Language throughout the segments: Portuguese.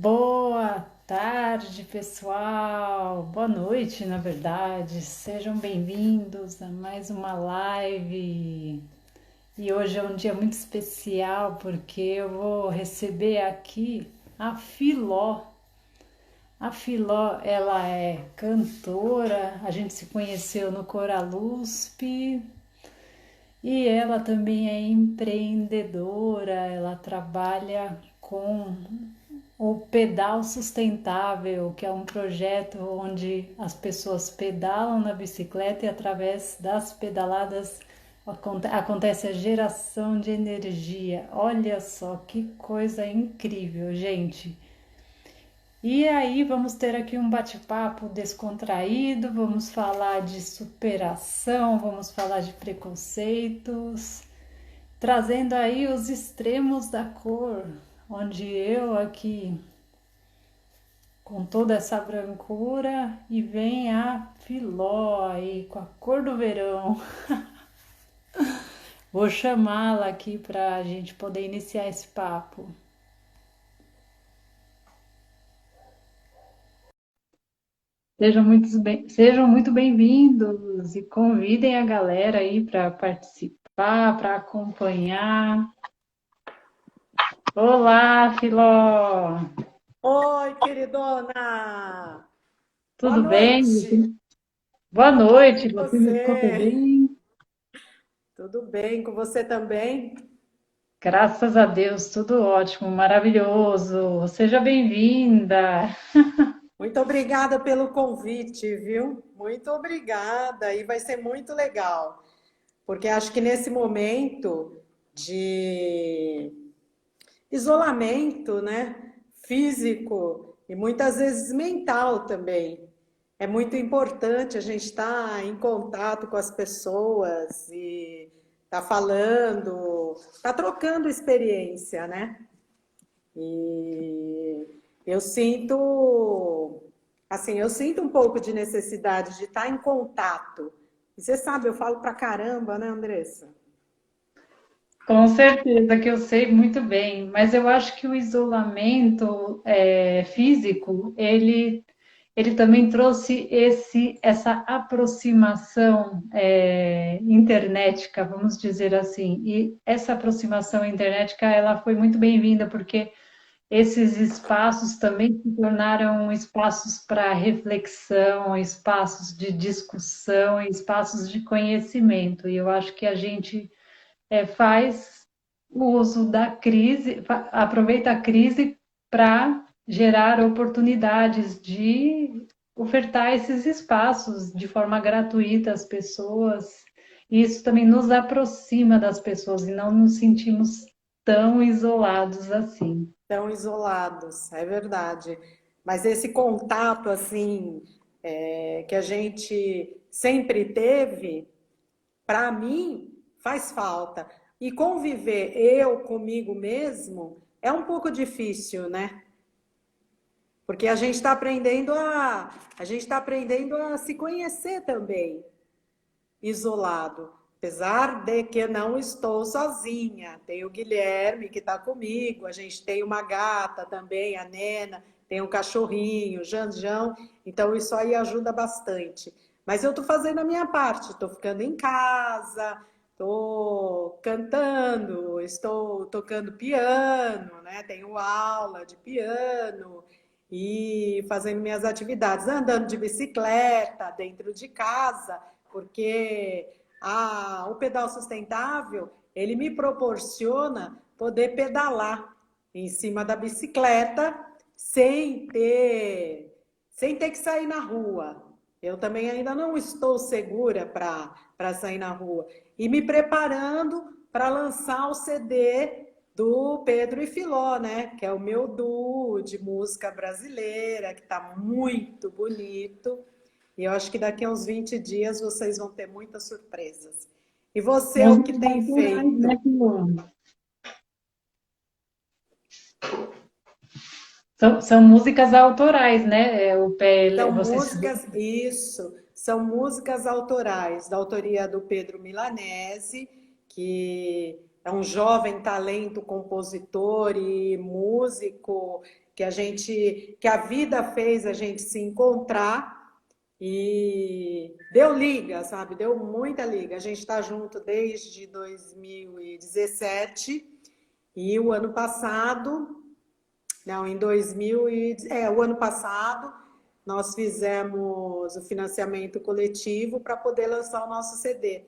Boa tarde, pessoal. Boa noite, na verdade. Sejam bem-vindos a mais uma live. E hoje é um dia muito especial porque eu vou receber aqui a Filó. A Filó, ela é cantora, a gente se conheceu no Coraluspe e ela também é empreendedora, ela trabalha com o Pedal Sustentável, que é um projeto onde as pessoas pedalam na bicicleta e através das pedaladas acontece a geração de energia. Olha só que coisa incrível, gente. E aí vamos ter aqui um bate-papo descontraído, vamos falar de superação, vamos falar de preconceitos, trazendo aí os extremos da cor, onde eu aqui com toda essa brancura e vem a Filó aí com a cor do verão. Vou chamá-la aqui para a gente poder iniciar esse papo. Sejam muito bem-vindos e convidem a galera aí para participar, para acompanhar. Olá, Filó! Oi, queridona! Boa Tudo bem? noite! Boa Tudo bom noite, e você me escuta você? bem? Tudo bem com você também? Graças a Deus, tudo ótimo, maravilhoso. Seja bem-vinda. Muito obrigada pelo convite, viu? Muito obrigada e vai ser muito legal, porque acho que nesse momento de isolamento, né, físico e muitas vezes mental também, é muito importante a gente estar em contato com as pessoas e estar falando, estar trocando experiência, né? E eu sinto, assim, eu sinto um pouco de necessidade de estar em contato. E você sabe, eu falo pra caramba, né, Andressa? Com certeza que eu sei muito bem, mas eu acho que o isolamento físico, ele também trouxe essa aproximação internética, vamos dizer assim. E essa aproximação internética, ela foi muito bem-vinda, porque esses espaços também se tornaram espaços para reflexão, espaços de discussão, espaços de conhecimento. E eu acho que a gente faz o uso da crise, aproveita a crise para gerar oportunidades de ofertar esses espaços de forma gratuita às pessoas. E isso também nos aproxima das pessoas e não nos sentimos tão isolados assim. Tão isolados, é verdade. Mas esse contato, assim, que a gente sempre teve, para mim, faz falta. E conviver eu comigo mesmo é um pouco difícil, né? Porque a gente está aprendendo a se conhecer também, isolado. Apesar de que não estou sozinha. Tem o Guilherme que está comigo, a gente tem uma gata também, a Nena, tem um cachorrinho, o Janjão, então isso aí ajuda bastante. Mas eu estou fazendo a minha parte, estou ficando em casa, estou cantando, estou tocando piano, né? Tenho aula de piano e fazendo minhas atividades, andando de bicicleta dentro de casa, porque o pedal sustentável, ele me proporciona poder pedalar em cima da bicicleta sem ter que sair na rua. Eu também ainda não estou segura para sair na rua. E me preparando para lançar o CD do Pedro e Filó, né? Que é o meu duo de música brasileira, que está muito bonito. E eu acho que daqui a uns 20 dias vocês vão ter muitas surpresas. E você, o que Músicas tem autorais, né, feito? Filô? São músicas autorais, né? São Você se... músicas, isso, são músicas autorais, da autoria do Pedro Milanese, que é um jovem talento compositor e músico que a vida fez a gente se encontrar e deu liga, sabe? Deu muita liga. A gente está junto desde 2017 e o ano passado, não, em 2000 o ano passado nós fizemos o financiamento coletivo para poder lançar o nosso CD.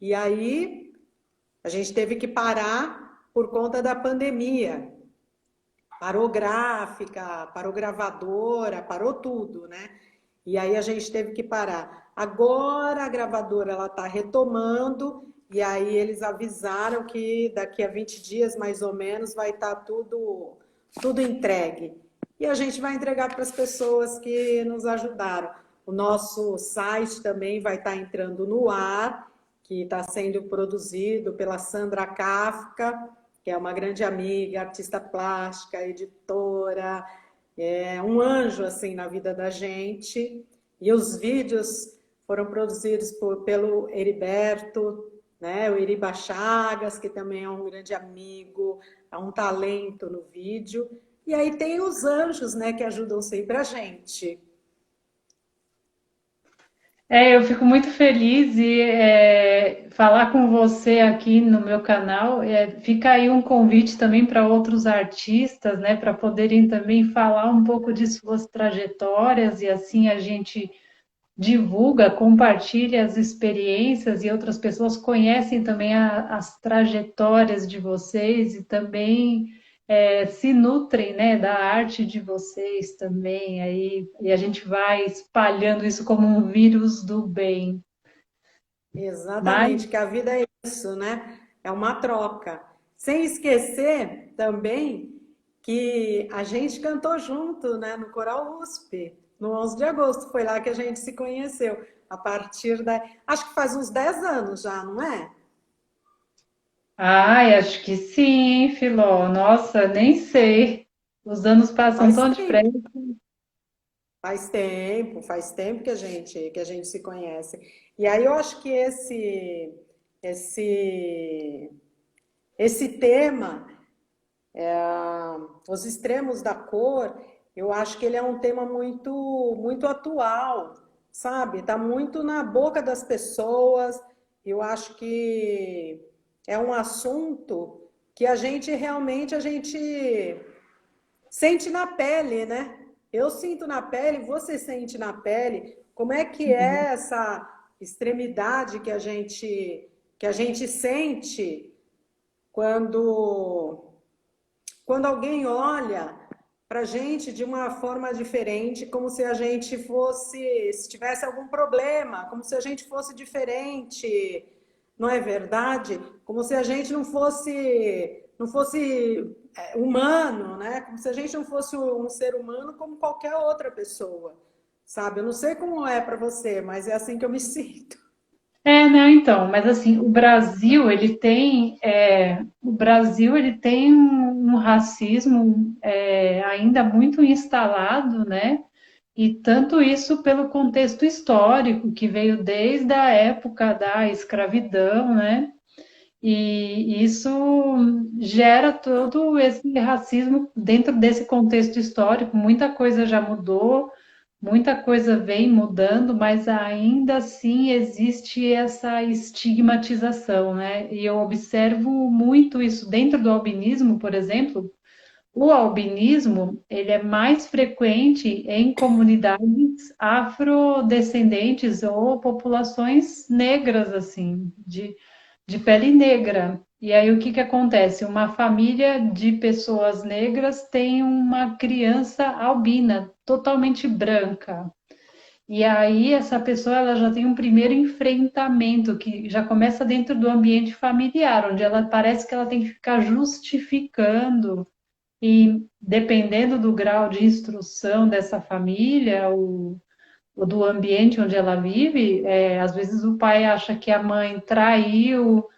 E aí a gente teve que parar por conta da pandemia. Parou gráfica, parou gravadora, parou tudo, né? E aí a gente teve que parar. Agora a gravadora ela está retomando e aí eles avisaram que daqui a 20 dias mais ou menos vai estar tudo entregue. E a gente vai entregar para as pessoas que nos ajudaram. O nosso site também vai estar entrando no ar, que está sendo produzido pela Sandra Kafka, que é uma grande amiga, artista plástica, editora, é um anjo assim na vida da gente. E os vídeos foram produzidos pelo Heriberto, né? O Iriba Chagas, que também é um grande amigo, é um talento no vídeo. E aí tem os anjos, né, que ajudam sempre a gente. Eu fico muito feliz e falar com você aqui no meu canal. Fica aí um convite também para outros artistas, né, para poderem também falar um pouco de suas trajetórias e assim a gente divulga, compartilha as experiências e outras pessoas conhecem também as trajetórias de vocês e também se nutrem, né, da arte de vocês também. Aí, e a gente vai espalhando isso como um vírus do bem. Mas, Exatamente, que a vida é isso, né? É uma troca. Sem esquecer também que a gente cantou junto, né, no Coral USP, no 11 de agosto, foi lá que a gente se conheceu. A partir da. Acho que faz uns 10 anos já, não é? ai, acho que sim, Filó. Nossa, nem sei. Os anos passam Faz tão tempo. depressa. Faz tempo que a gente se conhece. E aí eu acho que esse, esse tema, os extremos da cor, eu acho que ele é um tema muito atual, sabe? Está muito na boca das pessoas. Eu acho que é um assunto que a gente sente na pele, né? Eu sinto na pele, você sente na pele. Como é que é essa extremidade que a gente sente quando quando alguém olha para a gente de uma forma diferente, como se a gente fosse, se tivesse algum problema, como se a gente fosse diferente, não é verdade? Como se a gente não fosse humano, né? Como se a gente não fosse um ser humano como qualquer outra pessoa, sabe? Eu não sei como é para você, mas é assim que eu me sinto. Não, então, mas assim, o Brasil ele tem um racismo ainda muito instalado, né? E tanto isso pelo contexto histórico, que veio desde a época da escravidão, né? E isso gera todo esse racismo dentro desse contexto histórico. Muita coisa já mudou, muita coisa vem mudando, mas ainda assim existe essa estigmatização, né? E eu observo muito isso dentro do albinismo, por exemplo. O albinismo, ele é mais frequente em comunidades afrodescendentes ou populações negras, assim, de pele negra. E aí o que que acontece? Uma família de pessoas negras tem uma criança albina, totalmente branca. E aí essa pessoa ela já tem um primeiro enfrentamento que já começa dentro do ambiente familiar, onde ela parece que ela tem que ficar justificando e dependendo do grau de instrução dessa família, ou do ambiente onde ela vive, às vezes o pai acha que a mãe traiu,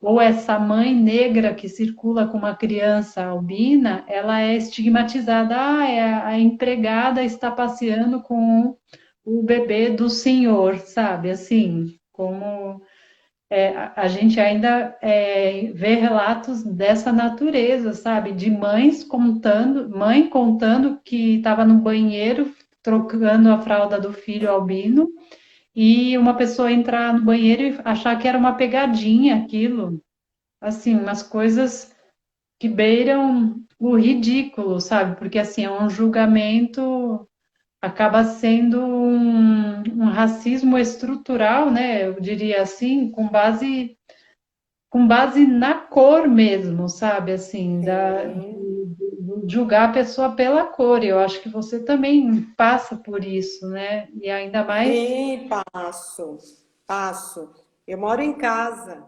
ou essa mãe negra que circula com uma criança albina, ela é estigmatizada. Ah, a empregada está passeando com o bebê do senhor, sabe? Assim, como a gente ainda vê relatos dessa natureza, sabe? De mãe contando que estava no banheiro trocando a fralda do filho albino e uma pessoa entrar no banheiro e achar que era uma pegadinha aquilo. Assim, umas coisas que beiram o ridículo, sabe? Porque assim, é um julgamento, acaba sendo um racismo estrutural, né? Eu diria assim, com base na cor mesmo, sabe? Assim, Sim. de julgar a pessoa pela cor. Eu acho que você também passa por isso, né? E ainda mais. Sim, passo, passo. Eu moro em casa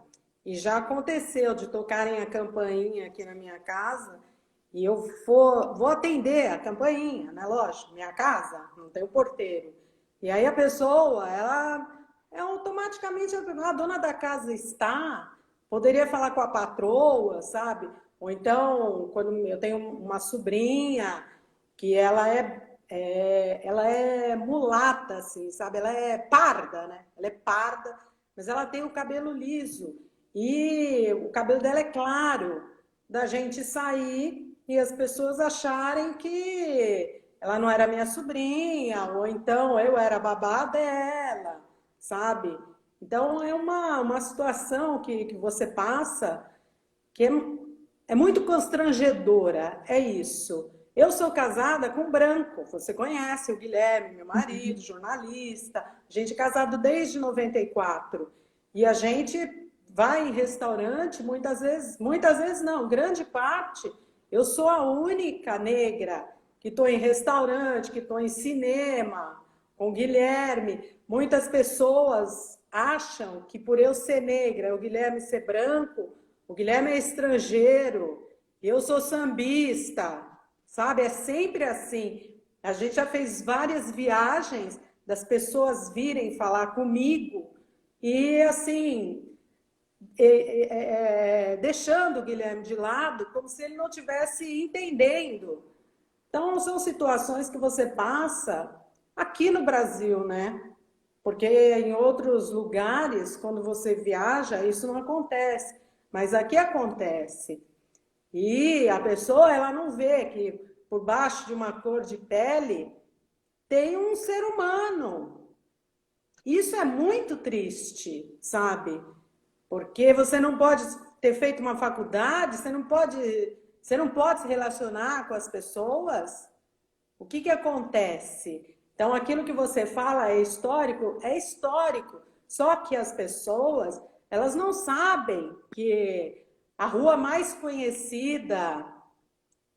e já aconteceu de tocarem a campainha aqui na minha casa e eu vou atender a campainha, né? Lógico, minha casa não tem o porteiro. E aí a pessoa, ela é automaticamente a dona da casa está, poderia falar com a patroa, sabe? Ou então, quando eu tenho uma sobrinha que ela é mulata, assim, sabe? Ela é parda, né? Ela é parda, mas ela tem o cabelo liso. E o cabelo dela é claro. Da gente sair e as pessoas acharem que ela não era minha sobrinha, ou então eu era babá dela, sabe? Então é uma situação que você passa que é muito constrangedora, é isso. Eu sou casada com um branco, você conhece o Guilherme, meu marido, jornalista, a gente é casado desde 94. E a gente vai em restaurante, muitas vezes não, grande parte, eu sou a única negra que estou em restaurante, que estou em cinema, com o Guilherme. Muitas pessoas acham que por eu ser negra, o Guilherme ser branco, o Guilherme é estrangeiro, eu sou sambista, sabe? É sempre assim. A gente já fez várias viagens das pessoas virem falar comigo e assim, deixando o Guilherme de lado, como se ele não estivesse entendendo. Então, são situações que você passa aqui no Brasil, né? Porque em outros lugares, quando você viaja, isso não acontece. Mas aqui acontece. E a pessoa, ela não vê que por baixo de uma cor de pele tem um ser humano. Isso é muito triste, sabe? Porque você não pode ter feito uma faculdade, você não pode se relacionar com as pessoas. O que acontece? Então, aquilo que você fala é histórico? É histórico. Só que as pessoas, elas não sabem que a rua mais conhecida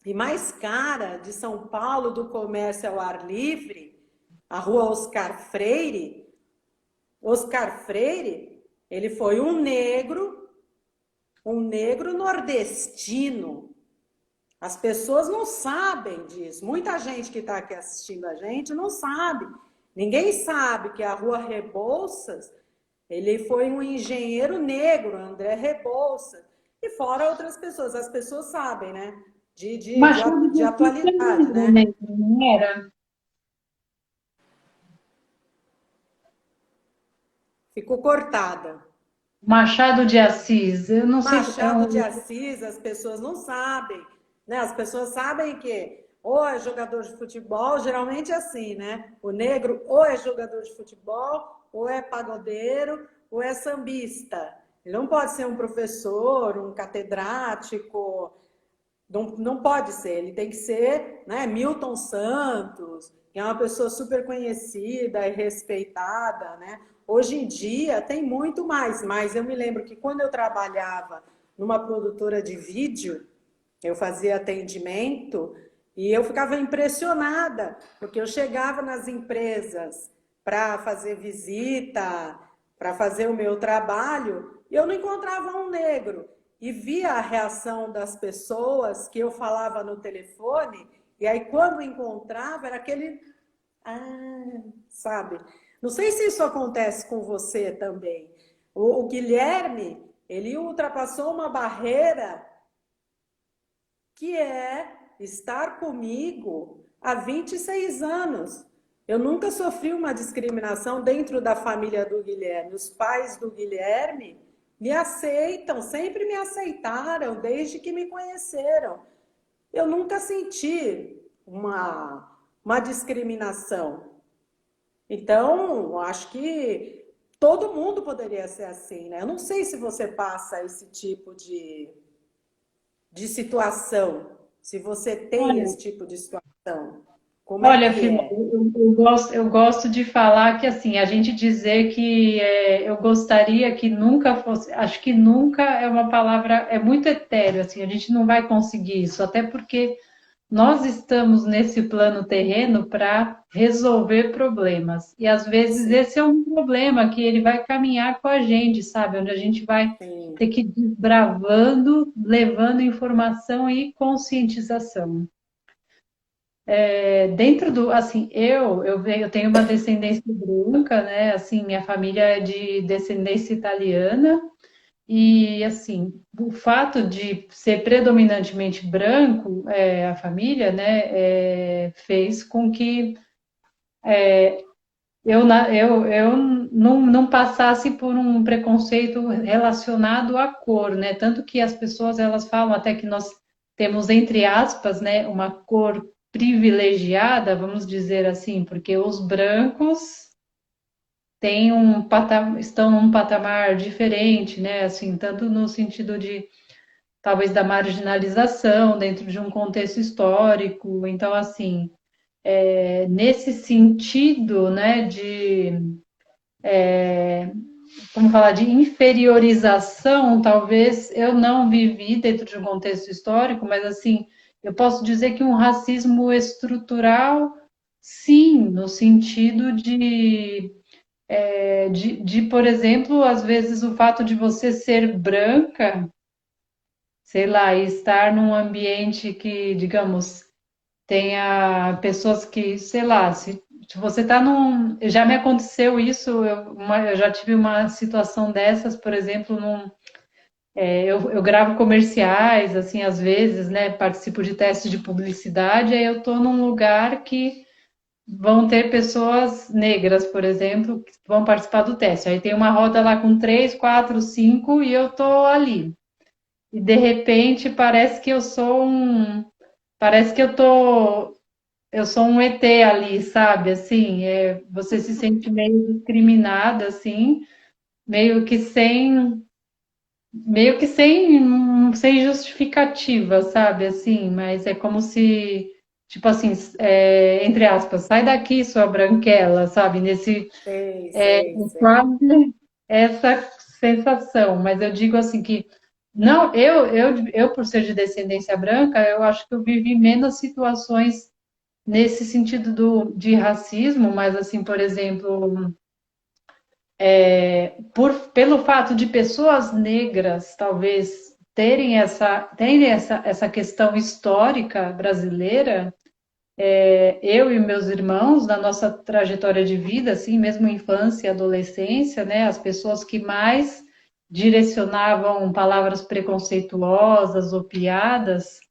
e mais cara de São Paulo do comércio ao ar livre, a rua Oscar Freire, ele foi um negro nordestino. As pessoas não sabem disso. Muita gente que está aqui assistindo a gente não sabe. Ninguém sabe que a Rua Rebouças, ele foi um engenheiro negro, André Rebouças. E fora outras pessoas. As pessoas sabem, né? De, O de, de, Machado de de Assis também atualidade, era né? negro, não era? Ficou cortada. Machado de Assis, eu não sei. Machado de Assis, as pessoas não sabem, né? As pessoas sabem que ou é jogador de futebol, geralmente é assim, né? O negro ou é jogador de futebol, ou é pagodeiro, ou é sambista. Ele não pode ser um professor, um catedrático, não pode ser, ele tem que ser, né, Milton Santos, que é uma pessoa super conhecida e respeitada, né? Hoje em dia tem muito mais, mas eu me lembro que quando eu trabalhava numa produtora de vídeo, eu fazia atendimento e eu ficava impressionada, porque eu chegava nas empresas para fazer visita, para fazer o meu trabalho, e eu não encontrava um negro. E via a reação das pessoas que eu falava no telefone, e aí quando encontrava era aquele. Ah, sabe? Não sei se isso acontece com você também. O Guilherme, ele ultrapassou uma barreira que é estar comigo há 26 anos. Eu nunca sofri uma discriminação dentro da família do Guilherme. Os pais do Guilherme, me aceitam, sempre me aceitaram desde que me conheceram. Eu nunca senti uma discriminação. Então, acho que todo mundo poderia ser assim, né? Eu não sei se você passa esse tipo de situação, se você tem Olha, esse tipo de situação. Como é olha, que Filó, é? eu gosto de falar que, assim, a gente dizer que eu gostaria que nunca fosse, acho que nunca é uma palavra, é muito etéreo, assim, a gente não vai conseguir isso, até porque nós estamos nesse plano terreno para resolver problemas. E às vezes Sim, esse é um problema que ele vai caminhar com a gente, sabe? Onde a gente vai sim, ter que ir desbravando, levando informação e conscientização. Dentro do, assim, eu tenho uma descendência branca, né? Assim, minha família é de descendência italiana. E assim, o fato de ser predominantemente branco, a família, né, fez com que eu não passasse por um preconceito relacionado à cor, né? Tanto que as pessoas elas falam até que nós temos, entre aspas, né, uma cor privilegiada, vamos dizer assim, porque os brancos estão num patamar diferente, né? Assim, tanto no sentido de talvez da marginalização dentro de um contexto histórico. Então, assim, nesse sentido, né, como falar, de inferiorização, talvez eu não vivi dentro de um contexto histórico, mas assim, eu posso dizer que um racismo estrutural, sim, no sentido por exemplo, às vezes o fato de você ser branca, sei lá, e estar num ambiente que, digamos, tenha pessoas que, sei lá, se você está num. Já me aconteceu isso, eu já tive uma situação dessas, por exemplo, eu gravo comerciais, assim, às vezes, né? Participo de testes de publicidade, aí eu estou num lugar que vão ter pessoas negras, por exemplo, que vão participar do teste. Aí tem uma roda lá com três, quatro, cinco, e eu tô ali. E de repente parece que eu sou um. Parece que eu sou um ET ali, sabe? Assim, você se sente meio discriminada, assim, meio que sem, sem justificativa, sabe? Assim, mas é como se, tipo assim, entre aspas, sai daqui, sua branquela, sabe? sei, sei, sei. Quase essa sensação, mas eu digo assim que não, eu por ser de descendência branca, eu acho que eu vivi menos situações nesse sentido de racismo, mas assim, por exemplo, pelo fato de pessoas negras talvez terem essa questão histórica brasileira, eu e meus irmãos, na nossa trajetória de vida, assim, mesmo infância e adolescência, né, as pessoas que mais direcionavam palavras preconceituosas ou piadas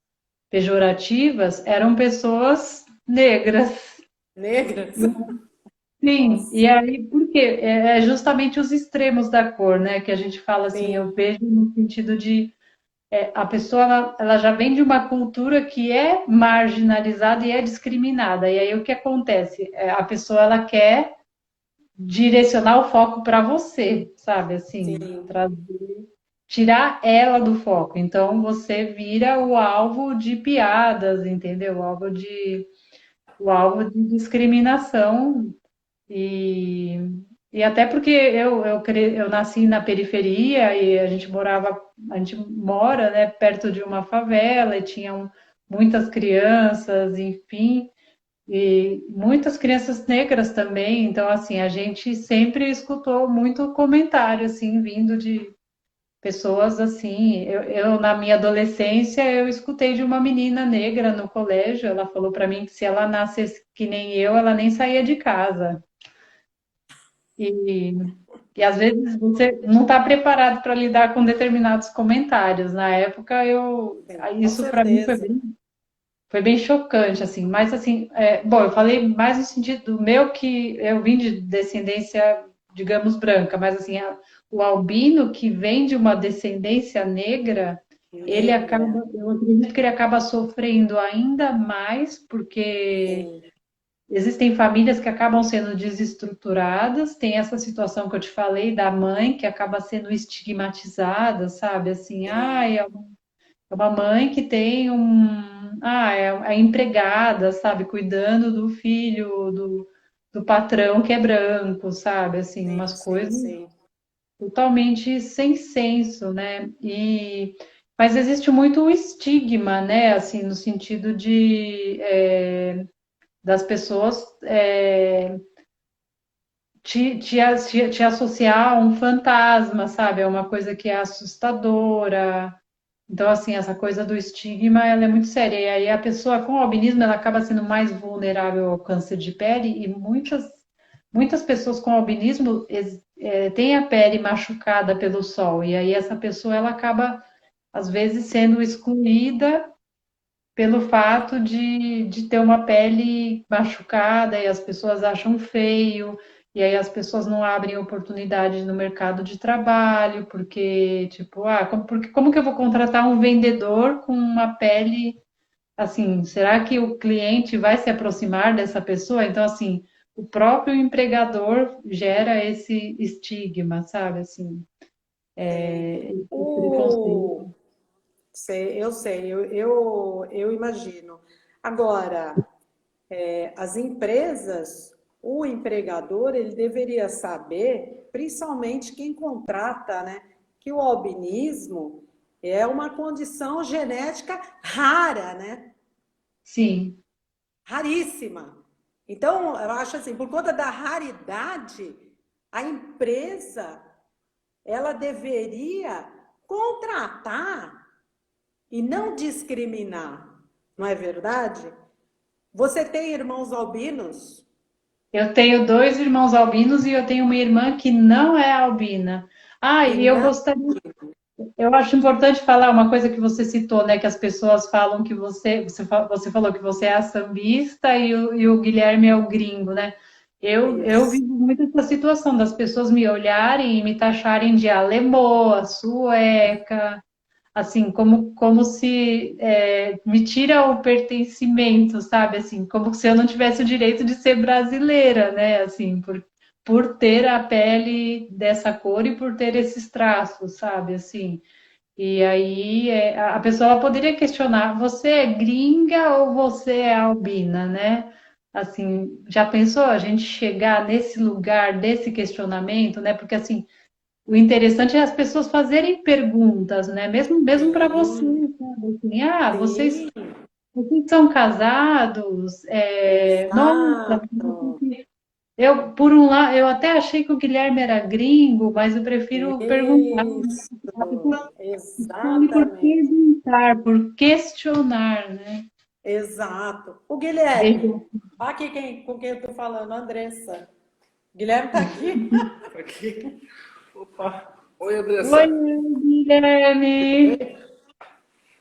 pejorativas eram pessoas negras. Negras? Sim, e Nossa, aí, por quê? É justamente os extremos da cor, né? Que a gente fala assim, eu sim, vejo no sentido de a pessoa ela já vem de uma cultura que é marginalizada e é discriminada. E aí o que acontece? A pessoa ela quer direcionar o foco para você, sabe? Assim, sim. tirar ela do foco. Então você vira o alvo de piadas, entendeu? O alvo de discriminação e, e até porque eu nasci na periferia e a gente mora, né, perto de uma favela e tinham muitas crianças, enfim, e muitas crianças negras também. Então, assim, a gente sempre escutou muito comentário, assim, vindo de pessoas assim. Na minha adolescência, eu escutei de uma menina negra no colégio. Ela falou para mim que se ela nascesse que nem eu, ela nem saía de casa. E, e às vezes você não está preparado para lidar com determinados comentários. Na época, Sim, com isso para mim certeza. foi bem chocante, assim. Mas assim, bom, eu falei mais no sentido do meu que eu vim de descendência, digamos, branca, mas assim, o albino que vem de uma descendência negra, ele Negra, acaba, eu acredito que ele acaba sofrendo ainda mais, porque sim, existem famílias que acabam sendo desestruturadas, tem essa situação que eu te falei da mãe que acaba sendo estigmatizada, sabe? Assim, sim, é uma mãe que tem é a empregada, sabe? Cuidando do filho, do patrão que é branco, sabe? Assim, umas sim, sim, coisas sim. totalmente sem senso, né? Mas existe muito o estigma, né? Assim, no sentido das pessoas te associar a um fantasma, sabe? É uma coisa que é assustadora. Então, assim, essa coisa do estigma, ela é muito séria. E aí a pessoa com albinismo, ela acaba sendo mais vulnerável ao câncer de pele e muitas pessoas com albinismo têm a pele machucada pelo sol. E aí essa pessoa, ela acaba, às vezes, sendo excluída pelo fato de ter uma pele machucada e as pessoas acham feio, e aí as pessoas não abrem oportunidade no mercado de trabalho, porque, tipo, como que eu vou contratar um vendedor com uma pele assim? Será que o cliente vai se aproximar dessa pessoa? Então, assim, o próprio empregador gera esse estigma, sabe? Assim, Sim. esse preconceito. O... sei, eu imagino. Agora, as empresas, o empregador, ele deveria saber, principalmente quem contrata, né, que o albinismo é uma condição genética rara, né? Sim. Raríssima. Então, eu acho assim, por conta da raridade, a empresa ela deveria contratar e não discriminar, não é verdade? Você tem irmãos albinos? Eu tenho dois irmãos albinos e eu tenho uma irmã que não é albina. Ah, Que e eu não. gostaria, eu acho importante falar uma coisa que você citou, né? Que as pessoas falam que você falou que você é a sambista e o Guilherme é o gringo, né? Eu Isso. vivo muito essa situação das pessoas me olharem e me taxarem de alemã, sueca, assim, como se me tira o pertencimento, sabe? Assim, como se eu não tivesse o direito de ser brasileira, né? Assim, por ter a pele dessa cor e por ter esses traços, sabe? Assim, e aí a pessoa ela poderia questionar: você é gringa ou você é albina, né? Assim, já pensou a gente chegar nesse lugar desse questionamento, né? Porque assim, o interessante é as pessoas fazerem perguntas, né? Mesmo para você, Sim, sabe? Assim, ah, vocês, sim, vocês são casados? Nossa, exato. por um lado, eu até achei que o Guilherme era gringo, mas eu prefiro perguntar. Isso, A pessoa responde por exatamente, perguntar, por questionar, né? exato. O Guilherme, Veja. aqui com quem eu estou falando, Andressa. Guilherme está aqui? Aqui. Opa. Oi, Oi, Andressa. Tudo Guilherme! bem?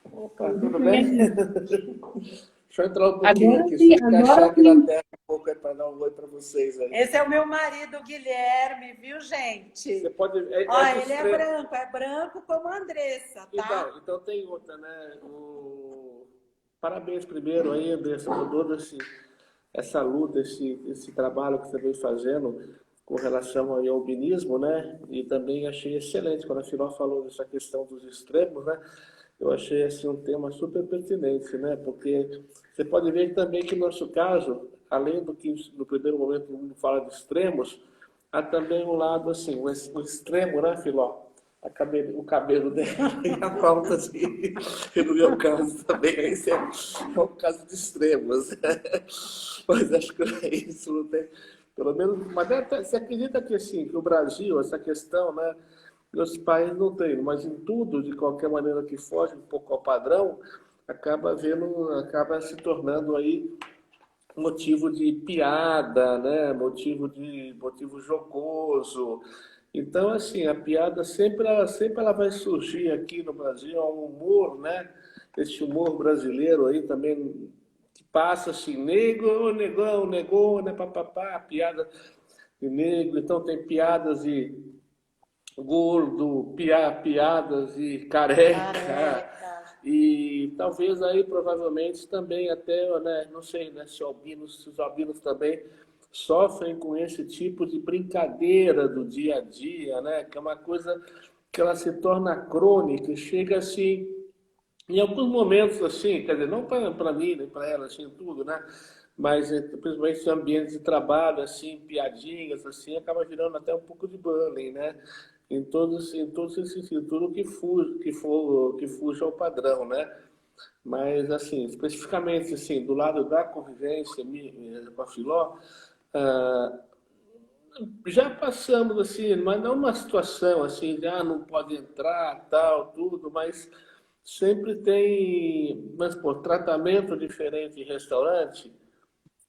Opa, Tudo tudo bem? bem? Deixa eu entrar um pouquinho aqui, só Agora encaixar aqui na sim. terra um pouco aí para dar um oi para vocês aí. Esse é o meu marido, Guilherme, viu, Você gente? pode. Ó, É de ele estranho. é branco como a Andressa, tá? Então tem outra, né? Parabéns primeiro aí, Andressa, por toda essa luta, esse trabalho que você vem fazendo com relação ao albinismo, né? E também achei excelente quando a Filó falou dessa questão dos extremos, né? Eu achei assim um tema super pertinente, né? Porque você pode ver também que no nosso caso, além do que no primeiro momento o mundo fala de extremos, há também um lado assim, o extremo, né, Filó? O cabelo dela e a falta de. E no meu caso também, esse é um caso de extremos. Mas acho que é isso, não tem. Pelo menos, mas você acredita que assim, que o Brasil, essa questão, né? Meus pais não têm, mas em tudo, de qualquer maneira que foge um pouco ao padrão, acaba se tornando aí motivo de piada, né? Motivo jocoso. Então, assim, a piada sempre ela vai surgir aqui no Brasil, é um humor, né? Esse humor brasileiro aí também que passa assim, negro, negão, negou, né? Papapá, piada de negro. Então tem piadas gordo, piadas e careca, Careca. e talvez aí provavelmente também até, né, não sei, né, se os albinos também sofrem com esse tipo de brincadeira do dia a dia, né, que é uma coisa que ela se torna crônica, chega assim, em alguns momentos assim, quer dizer, não para mim, nem para ela, assim, tudo, né? Mas principalmente em ambientes de trabalho, assim, piadinhas, assim, acaba virando até um pouco de bullying, né? Em todos esses sentidos, tudo que fuja ao padrão, né? Mas, assim, especificamente, assim, do lado da convivência com a Filó, ah, já passamos, assim, mas não uma situação, assim, de, não pode entrar, tal, tudo, mas sempre tem, mas, pô, tratamento diferente em restaurante,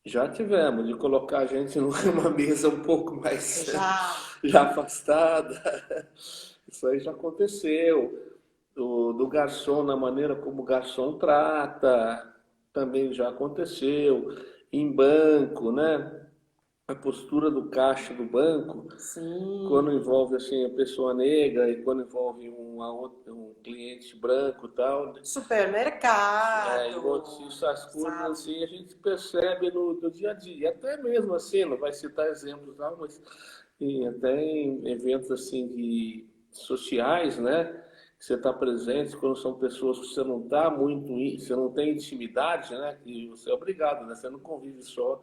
já tivemos, de colocar a gente numa mesa um pouco mais Já. já afastada. Isso aí já aconteceu. Do garçom, na maneira como o garçom trata, também já aconteceu. Em banco, né? A postura do caixa do banco, quando Sim. envolve assim a pessoa negra e quando envolve um cliente branco e tal, né? E Supermercado, essas coisas sabe? assim a gente percebe no dia a dia. Até mesmo assim, não vai citar exemplos não, mas até em eventos assim de sociais, né? Que você está presente quando são pessoas que você não está muito, você não tem intimidade, né? Que você é obrigado, né? Você não convive só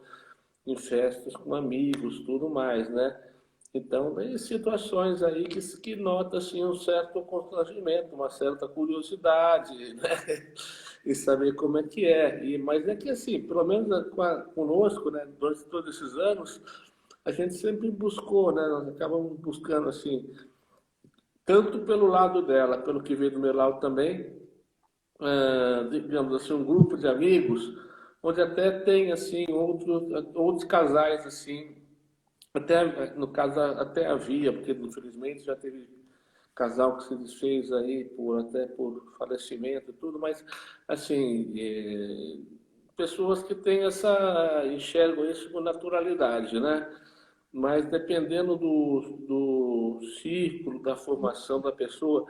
em festas com amigos, tudo mais, né? Então, tem situações aí que nota assim, um certo constrangimento, uma certa curiosidade, né? E saber como é que é. Mas é que, assim, pelo menos conosco, né, durante todos esses anos, a gente sempre buscou, né? Nós acabamos buscando, assim, tanto pelo lado dela, pelo que veio do meu lado também, digamos assim, um grupo de amigos, onde até tem, assim, outros casais, assim, até, no caso, até havia, porque infelizmente já teve casal que se desfez aí até por falecimento e tudo, mas assim, pessoas que têm enxergam isso com naturalidade, né? Mas dependendo do círculo, da formação da pessoa,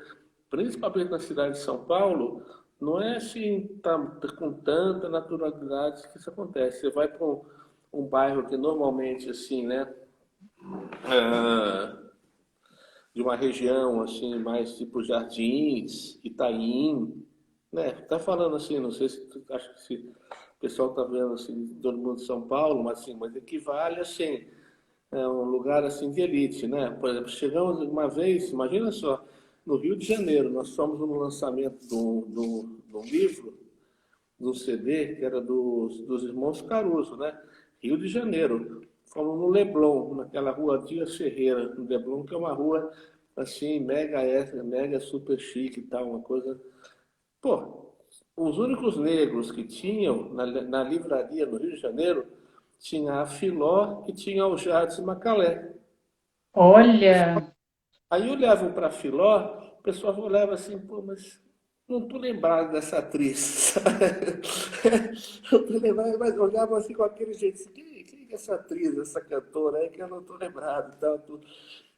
principalmente na cidade de São Paulo, não é assim com tanta naturalidade que isso acontece. Você vai para um bairro que normalmente assim, né? ah, de uma região assim, mais tipo Jardins, Itaim, né? Tá falando assim, não sei se tu acha que o pessoal tá vendo assim, todo mundo de São Paulo, mas assim, mas equivale assim, é um lugar assim de elite, né? Por exemplo, chegamos uma vez, imagina só, no Rio de Janeiro, nós fomos no lançamento de um livro, de um CD, que era dos irmãos Caruso, né? Rio de Janeiro. Fomos no Leblon, naquela rua Dias Ferreira, no Leblon, que é uma rua assim, mega extra, mega super chique e tal, uma coisa. Pô, os únicos negros que tinham na livraria no Rio de Janeiro tinha a Filó e tinha o Jades Macalé. Olha, Aí olhavam para Filó, o pessoal olhava assim, pô, mas não tô lembrado dessa atriz, sabe? Não tô lembrado, mas olhavam assim com aquele jeito, assim, quem é essa atriz, essa cantora aí que eu não tô lembrado e tal, tudo.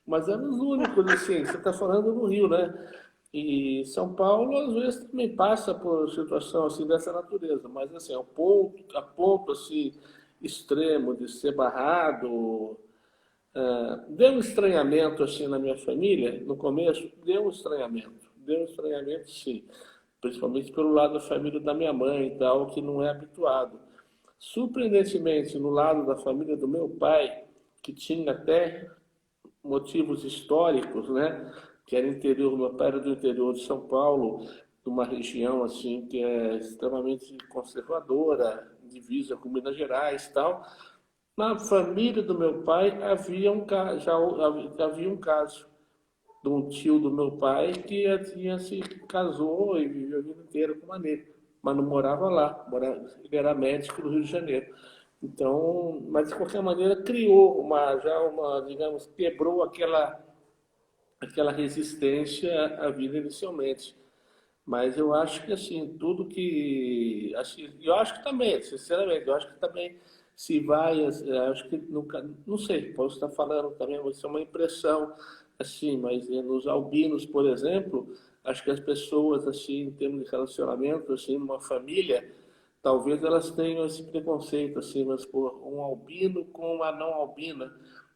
Mas eram os únicos, assim, você está falando no Rio, né? E São Paulo, às vezes, também passa por situação assim dessa natureza, mas assim, a ponto assim, extremo de ser barrado, deu um estranhamento assim na minha família, no começo, deu um estranhamento sim, principalmente pelo lado da família da minha mãe e tal, que não é habituado. Surpreendentemente, no lado da família do meu pai, que tinha até motivos históricos, né? Que era interior, meu pai era do interior de São Paulo, de uma região assim que é extremamente conservadora, divisa com Minas Gerais e tal. Na família do meu pai já havia um caso de um tio do meu pai que tinha se casou e viveu a vida inteira com uma negra, mas não morava lá, ele era médico do Rio de Janeiro. Então, mas de qualquer maneira criou digamos, quebrou aquela resistência à vida inicialmente. Mas eu acho que assim, tudo que. Assim, eu acho que também, sinceramente, eu acho que também se vai, acho que nunca, não sei, posso estar falando também, mas isso é uma impressão. assim, mas nos albinos, por exemplo, acho que as pessoas, assim, em termos de relacionamento, assim, numa família, talvez elas tenham esse preconceito, assim, mas por um albino com uma não albina.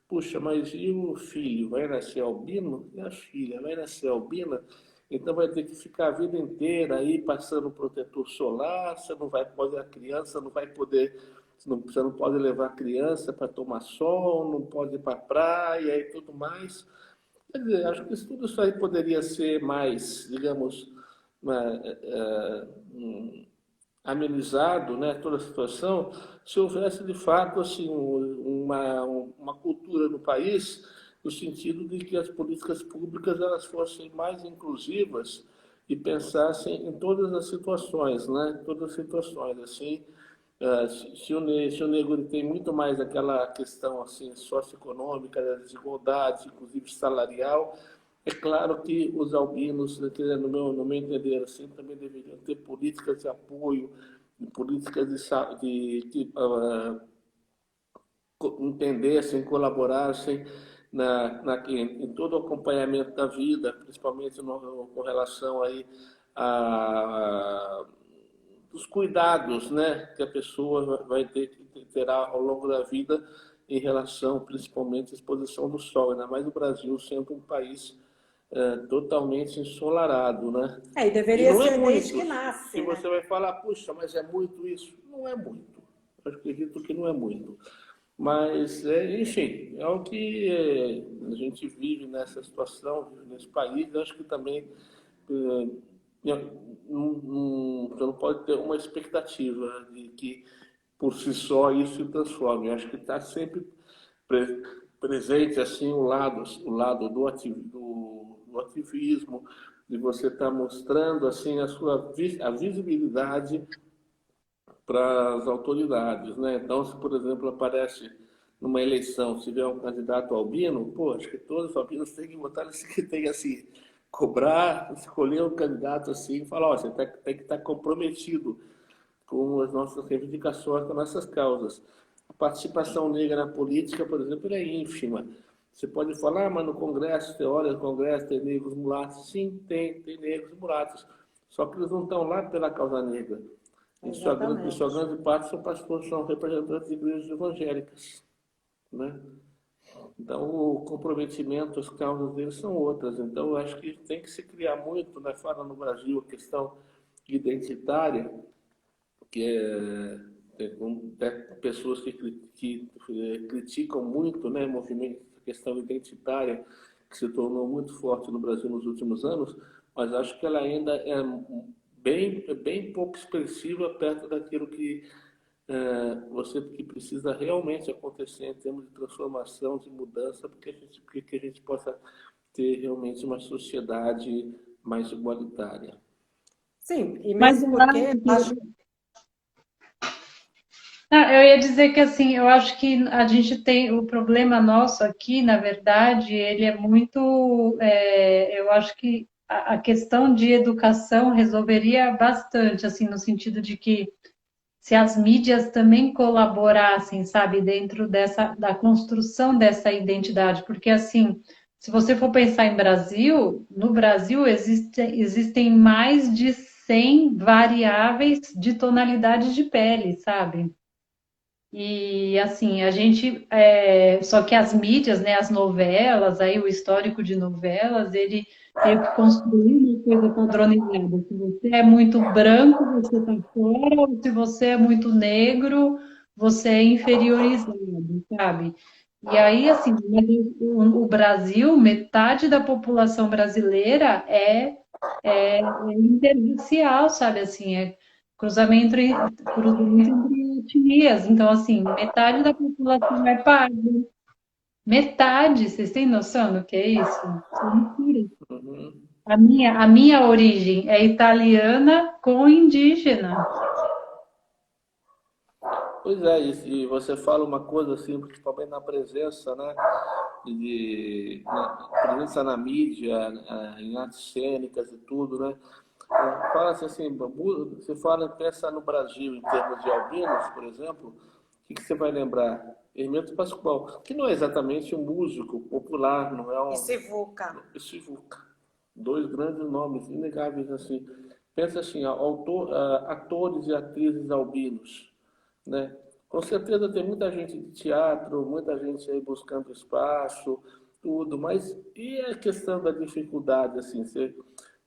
Puxa, mas e o filho? Vai nascer albino? E a filha? Vai nascer albina? Então vai ter que ficar a vida inteira aí passando protetor solar, você não vai poder, a criança não vai poder, você não pode levar a criança para tomar sol, não pode ir para a praia e tudo mais. Quer dizer, acho que tudo isso aí poderia ser mais, digamos, amenizado, né, toda a situação, se houvesse de fato assim uma cultura no país no sentido de que as políticas públicas elas fossem mais inclusivas e pensassem em todas as situações, né, todas as situações assim. Se o negro ele tem muito mais aquela questão assim socioeconômica, da desigualdade, inclusive salarial, é claro que os albinos, né, no meu entender, assim, também deveriam ter políticas de apoio, políticas entendessem, colaborassem em todo o acompanhamento da vida, principalmente com relação aí a os cuidados, né, que a pessoa vai terá ao longo da vida em relação, principalmente, à exposição do sol, ainda mais o Brasil sendo um país totalmente ensolarado, né? E E deveria não é ser desde muito. que nasce, Se né? você vai falar, puxa, mas é muito isso? Não é muito. Eu acredito que não é muito. Mas, enfim, é o que a gente vive nessa situação, vive nesse país. Eu acho que também você não pode ter uma expectativa de que por si só isso se transforme. Eu acho que está sempre pre presente assim o lado do ativismo, de você estar mostrando assim a visibilidade para as autoridades, né? Então, se por exemplo aparece numa eleição, se tiver um candidato albino, pô, acho que todos os albinos têm que votar nesse que tem assim, cobrar, escolher um candidato assim e falar, ó, você tem que estar comprometido com as nossas reivindicações, com as nossas causas. A participação negra na política, por exemplo, é ínfima. Você pode falar, mas no Congresso, você olha no Congresso, tem negros mulatos. Sim, tem negros e mulatos. Só que eles não estão lá pela causa negra. Em sua Exatamente. grande parte são pastores, são representantes de igrejas evangélicas, né? Então, o comprometimento, as causas deles são outras. Então, eu acho que tem que se criar muito, né? Fala no Brasil a questão identitária, que tem pessoas que criticam muito, né, movimento, a questão identitária, que se tornou muito forte no Brasil nos últimos anos, mas acho que ela ainda é bem pouco expressiva perto daquilo que precisa realmente acontecer em termos de transformação, de mudança, porque a gente possa ter realmente uma sociedade mais igualitária. Sim, e Mas mesmo eu porque acho acho. que eu ia dizer que assim, eu acho que a gente tem o problema nosso aqui, na verdade, ele é muito. Eu acho que a questão de educação resolveria bastante, assim, no sentido de que se as mídias também colaborassem, sabe, dentro da construção dessa identidade, porque assim, se você for pensar em Brasil, no Brasil existem mais de 100 variáveis de tonalidade de pele, sabe? E assim, só que as mídias, né, as novelas, aí o histórico de novelas, ele meio que construiu uma coisa padronizada. Se você é muito branco, você está fora, ou se você é muito negro, você é inferiorizado, sabe? E aí, assim, mas o Brasil, metade da população brasileira é interracial, sabe? Assim, é cruzamento entre etnias. Então, assim, metade da população é parda. Metade, vocês têm noção do que é isso? Isso é mentira. Uhum. A minha origem é italiana com indígena. Pois é, e você fala uma coisa assim, principalmente na presença, né, presença na mídia, em artes cênicas e tudo, né? Fala-se assim, você pensa no Brasil em termos de albinos, por exemplo, o que você vai lembrar? Hermeto Pascoal, que não é exatamente um músico popular, não é E um Sivuca. Sivuca. Dois grandes nomes, inegáveis assim. Pensa assim, atores e atrizes albinos, né? Com certeza tem muita gente de teatro, muita gente aí buscando espaço, tudo, mas e a questão da dificuldade, assim,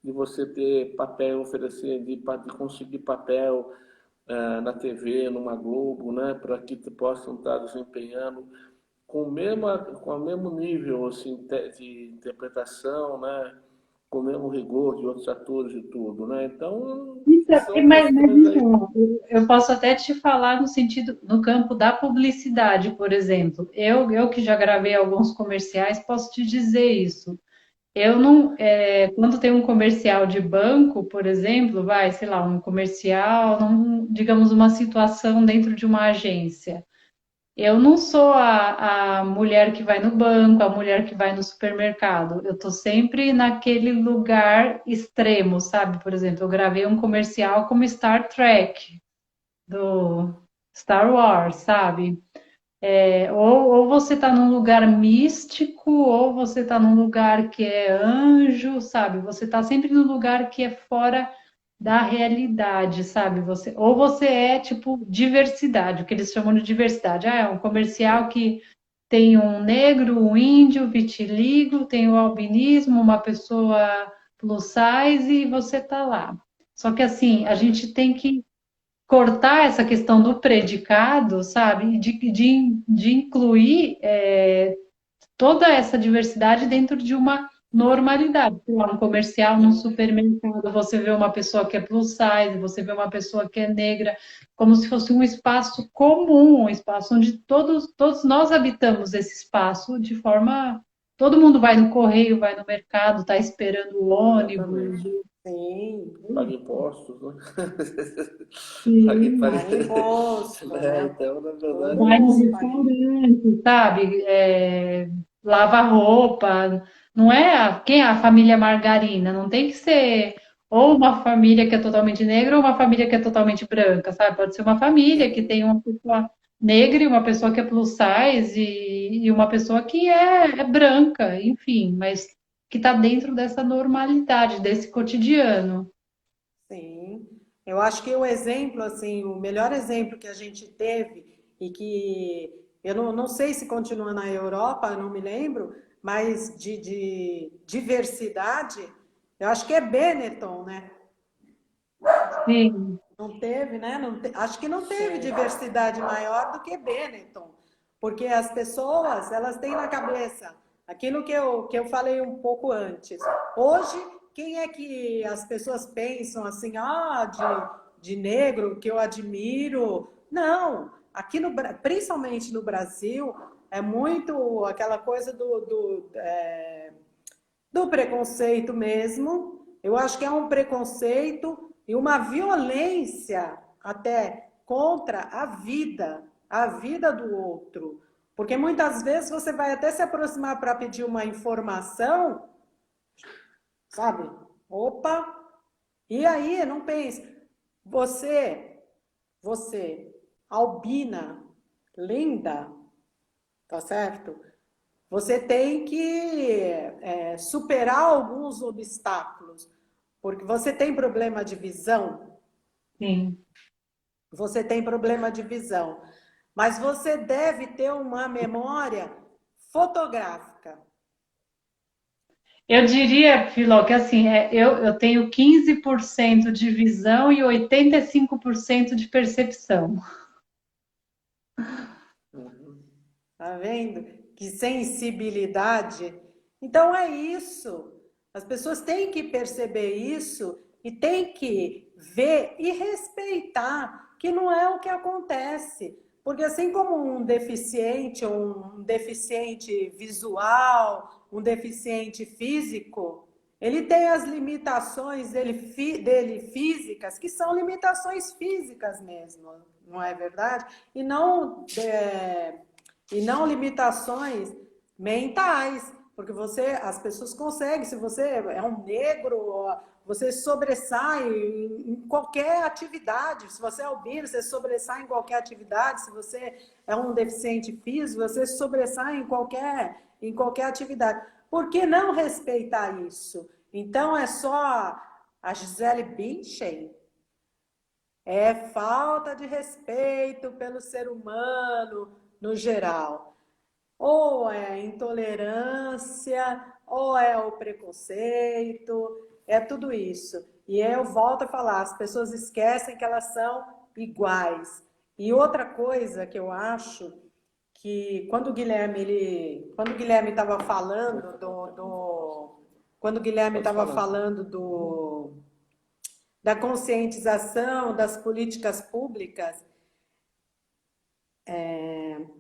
de você ter papel, oferecer, de conseguir papel na TV, numa Globo, né, para que possam estar desempenhando com o mesmo nível assim, de interpretação, né, com o mesmo rigor de outros atores e tudo, né? Então, Então, são mas questões aí. então, eu posso até te falar no sentido, no campo da publicidade, por exemplo. Eu que já gravei alguns comerciais, posso te dizer isso. Eu não, quando tem um comercial de banco, por exemplo, vai, sei lá, um comercial, digamos, uma situação dentro de uma agência. Eu não sou a mulher que vai no banco, a mulher que vai no supermercado. Eu tô sempre naquele lugar extremo, sabe? Por exemplo, eu gravei um comercial como Star Trek, do Star Wars, sabe? Ou você tá num lugar místico, ou você tá num lugar que é anjo, sabe? Você tá sempre num lugar que é fora da realidade, sabe? Ou você é tipo diversidade, o que eles chamam de diversidade. Ah, é um comercial que tem um negro, um índio, vitiligo, tem o albinismo, uma pessoa plus size e você tá lá. Só que assim, a gente tem que cortar essa questão do predicado, sabe? De incluir toda essa diversidade dentro de uma normalidade. Sei lá, um comercial num supermercado, você vê uma pessoa que é plus size, você vê uma pessoa que é negra, como se fosse um espaço comum, um espaço onde todos nós habitamos esse espaço de forma. Todo mundo vai no correio, vai no mercado, está esperando o ônibus. Exatamente. Sim, Paga impostos, né? Sim. paga imposto, né? né? Então, na Todo verdade, Vai no mundo paga imposto. restaurante, sabe? Lava roupa. Não é quem é a família margarina, não tem que ser ou uma família que é totalmente negra ou uma família que é totalmente branca, sabe? Pode ser uma família que Sim, tem uma pessoa negra e uma pessoa que é plus size e uma pessoa que é branca, enfim, mas que está dentro dessa normalidade, desse cotidiano. sim. Eu acho que o exemplo, assim, o melhor exemplo que a gente teve e que eu não sei se continua na Europa, eu não me lembro, mas de diversidade, eu acho que é Benetton, né? Sim, Não teve, né? Acho que não teve diversidade maior do que Benetton, porque as pessoas, elas têm na cabeça aquilo que eu falei um pouco antes. Hoje, quem é que as pessoas pensam assim, de negro, que eu admiro? Não, principalmente no Brasil, é muito aquela coisa do preconceito mesmo. Eu acho que é um preconceito e uma violência até contra a vida do outro. Porque muitas vezes você vai até se aproximar para pedir uma informação, sabe? Opa! E aí, não pense, você, você, albina, linda, tá certo? Você tem que superar alguns obstáculos, porque você tem problema de visão, sim. você tem problema de visão, mas você deve ter uma memória fotográfica. Eu diria, Filó, que assim, eu tenho 15% de visão e 85% de percepção. Tá vendo? Que sensibilidade. Então é isso. As pessoas têm que perceber isso e têm que ver e respeitar que não é o que acontece. Porque assim como um deficiente visual, um deficiente físico, ele tem as limitações dele físicas, que são limitações físicas mesmo, não é verdade? E não limitações mentais, porque as pessoas conseguem, se você é um negro, você sobressai em qualquer atividade. Se você é albino, você sobressai em qualquer atividade. Se você é um deficiente físico, você sobressai em qualquer atividade. Por que não respeitar isso? Então, é só a Gisele Bündchen? É falta de respeito pelo ser humano no geral. Ou é intolerância, ou é o preconceito, é tudo isso. E eu volto a falar, as pessoas esquecem que elas são iguais. E outra coisa que eu acho que quando o Guilherme estava falando quando o Guilherme Pode estava falar. falando da conscientização das políticas públicas,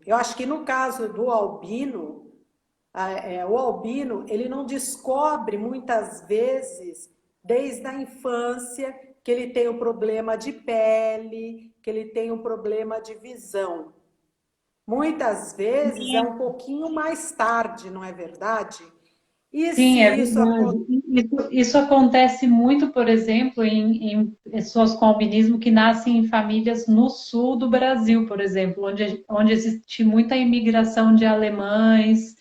eu acho que no caso do albino, o albino, ele não descobre muitas vezes, desde a infância, que ele tem um problema de pele, que ele tem um problema de visão. Muitas vezes é um pouquinho mais tarde, não é verdade? E Sim, se é isso verdade. Isso acontece muito, por exemplo, em pessoas com albinismo que nascem em famílias no sul do Brasil, por exemplo, onde existe muita imigração de alemães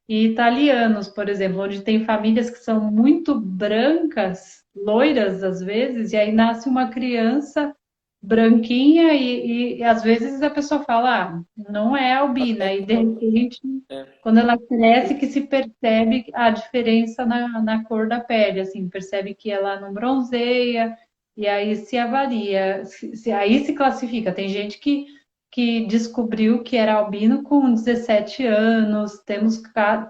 e italianos, por exemplo, onde tem famílias que são muito brancas, loiras às vezes, e aí nasce uma criança branquinha e às vezes a pessoa fala, ah, não é albina, e de repente É, quando ela cresce que se percebe a diferença na cor da pele, assim, percebe que ela não bronzeia, e aí se avalia, aí se classifica. Tem gente que descobriu que era albino com 17 anos,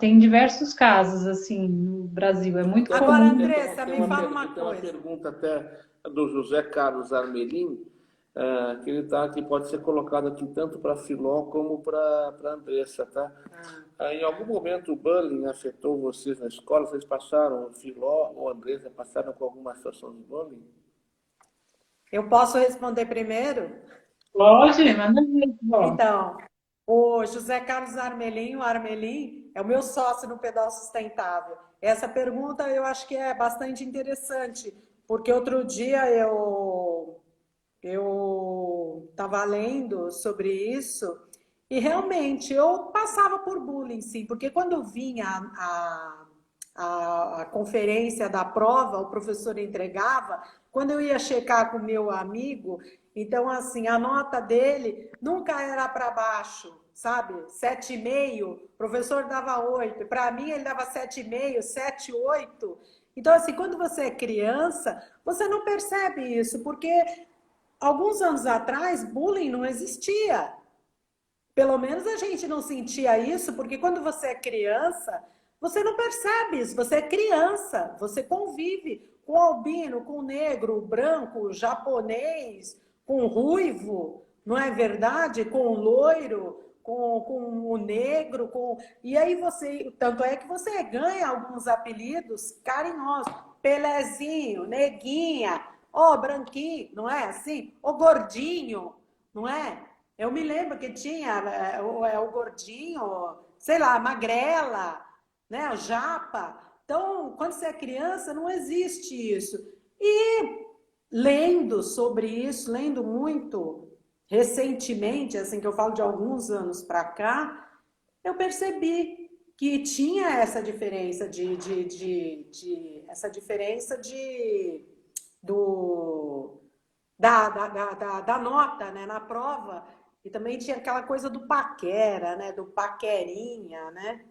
tem diversos casos, assim, no Brasil, é muito Agora, comum. Andressa, me fala uma tem uma coisa. pergunta até do José Carlos Armelin, que ele tá, que pode ser colocado aqui tanto para Filó como para Andressa, tá? Em algum momento o bullying afetou vocês na escola? Vocês passaram, Filó ou Andressa, passaram com alguma situação de bullying? Eu posso responder primeiro? Pode, manda ver, ó. Então, o José Carlos Armelin, o Armelin, é o meu sócio no Pedal Sustentável. Essa pergunta eu acho que é bastante interessante, porque outro dia eu estava lendo sobre isso e realmente eu passava por bullying, sim, porque quando vinha a conferência da prova, o professor entregava, quando eu ia checar com o meu amigo, então assim, a nota dele nunca era para baixo, sabe? 7,5, o professor dava 8, para mim ele dava 7,5, 7, 8. Então assim, quando você é criança, você não percebe isso, porque alguns anos atrás, bullying não existia. Pelo menos a gente não sentia isso, porque quando você é criança, você não percebe isso. Você é criança, você convive com o albino, com o negro, o branco, o japonês, com o ruivo, não é verdade? Com o loiro, com o negro, e aí você, tanto é que você ganha alguns apelidos carinhosos, Pelezinho, Neguinha, ó, branquinho, não é assim? Ô gordinho, não é? Eu me lembro que tinha o gordinho, sei lá, magrela, né, o japa. Então, quando você é criança, não existe isso. E lendo sobre isso, lendo muito recentemente, assim que eu falo de alguns anos para cá, eu percebi que tinha essa diferença essa diferença do, da nota, né, na prova, e também tinha aquela coisa do paquera, né, do paquerinha, né,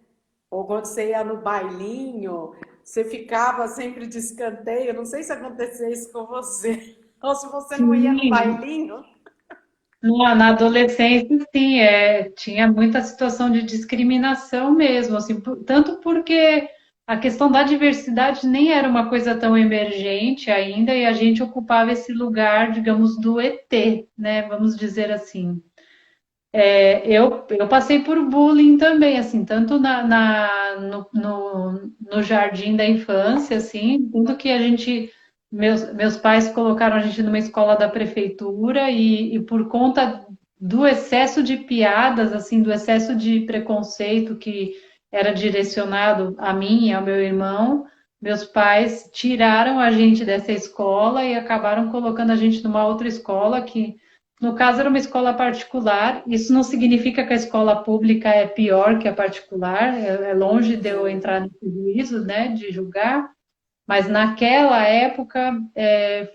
ou quando você ia no bailinho, você ficava sempre de escanteio, não sei se acontecia isso com você, ou se você não ia no Sim, bailinho. na adolescência, sim, tinha muita situação de discriminação mesmo, assim, tanto porque a questão da diversidade nem era uma coisa tão emergente ainda, e a gente ocupava esse lugar, digamos, do ET, né? Vamos dizer assim. Eu passei por bullying também, assim, tanto no jardim da infância, assim, tudo que meus pais colocaram a gente numa escola da prefeitura e por conta do excesso de piadas, assim, do excesso de preconceito que era direcionado a mim e ao meu irmão, meus pais tiraram a gente dessa escola e acabaram colocando a gente numa outra escola que, no caso, era uma escola particular. Isso não significa que a escola pública é pior que a particular, é longe de eu Sim. entrar nesse juízo, né, de julgar, mas naquela época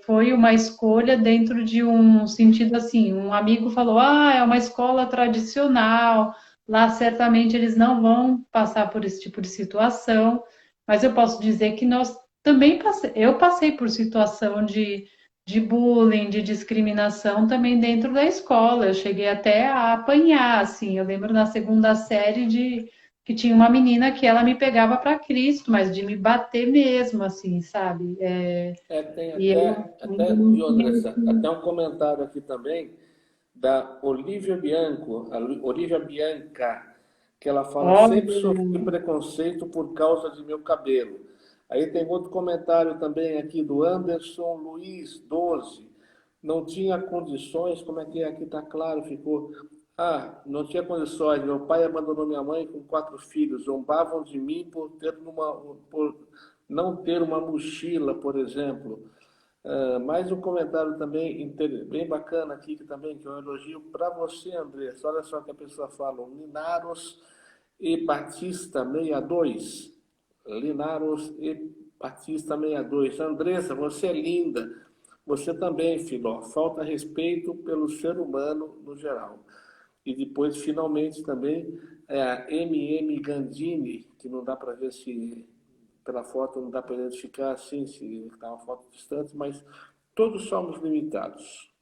foi uma escolha dentro de um sentido assim. Um amigo falou: Ah, é uma escola tradicional, lá certamente eles não vão passar por esse tipo de situação. Mas eu posso dizer que nós também eu passei por situação de bullying, de discriminação também dentro da escola. Eu cheguei até a apanhar, assim. Eu lembro na segunda série de que tinha uma menina que ela me pegava para Cristo, mas de me bater mesmo, assim, sabe? Tem E eu até, ainda não viu, tinha Andressa, esse... até um comentário aqui também da Olivia Bianco, Olivia Bianca, que ela fala, sempre sofri Olha, preconceito por causa de meu cabelo. Aí tem outro comentário também aqui do Anderson Luiz 12. Não tinha condições, como é que é? Aqui está claro, ficou. Ah, não tinha condições. Meu pai abandonou minha mãe com 4 filhos. Zombavam de mim por não ter uma mochila, por exemplo. Mais um comentário também bem bacana aqui, que também que é um elogio para você, Andressa. Olha só que a pessoa fala, Linaros e Batista 62. Linaros e Batista 62. Andressa, você é linda. Você também, Filó. Falta respeito pelo ser humano no geral. E depois, finalmente, também a MM Gandini, que não dá para ver se pela foto não dá para identificar assim, se está uma foto distante, mas todos somos limitados.